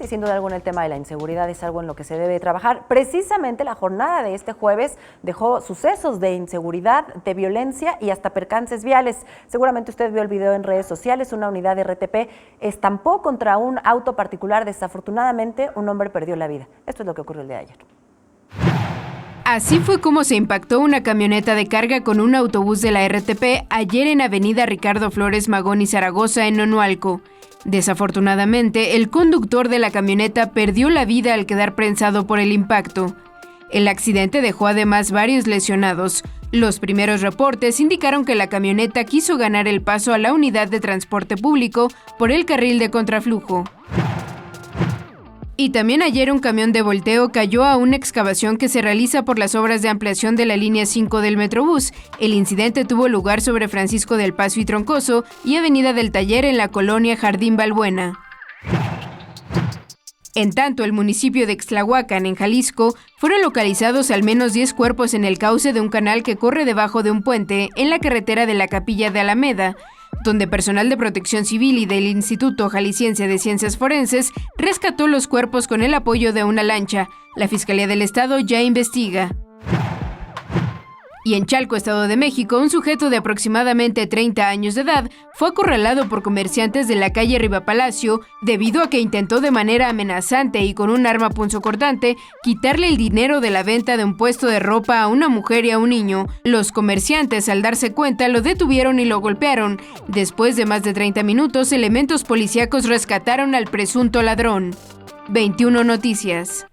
Y sin duda alguna el tema de la inseguridad es algo en lo que se debe trabajar. Precisamente la jornada de este jueves dejó sucesos de inseguridad, de violencia y hasta percances viales. Seguramente usted vio el video en redes sociales. Una unidad de RTP estampó contra un auto particular. Desafortunadamente, un hombre perdió la vida. Esto es lo que ocurrió el día de ayer. Así fue como se impactó una camioneta de carga con un autobús de la RTP ayer en Avenida Ricardo Flores Magón y Zaragoza, en Nonualco. Desafortunadamente, el conductor de la camioneta perdió la vida al quedar prensado por el impacto. El accidente dejó además varios lesionados. Los primeros reportes indicaron que la camioneta quiso ganar el paso a la unidad de transporte público por el carril de contraflujo. Y también ayer un camión de volteo cayó a una excavación que se realiza por las obras de ampliación de la línea 5 del Metrobús. El incidente tuvo lugar sobre Francisco del Paso y Troncoso y Avenida del Taller en la colonia Jardín Balbuena. En tanto, el municipio de Ixtlahuacán, en Jalisco, fueron localizados al menos 10 cuerpos en el cauce de un canal que corre debajo de un puente en la carretera de la Capilla de Alameda, donde personal de Protección Civil y del Instituto Jalisciense de Ciencias Forenses rescató los cuerpos con el apoyo de una lancha. La Fiscalía del Estado ya investiga. Y en Chalco, Estado de México, un sujeto de aproximadamente 30 años de edad fue acorralado por comerciantes de la calle Riva Palacio debido a que intentó de manera amenazante y con un arma punzocortante quitarle el dinero de la venta de un puesto de ropa a una mujer y a un niño. Los comerciantes, al darse cuenta, lo detuvieron y lo golpearon. Después de más de 30 minutos, elementos policíacos rescataron al presunto ladrón. 21 Noticias.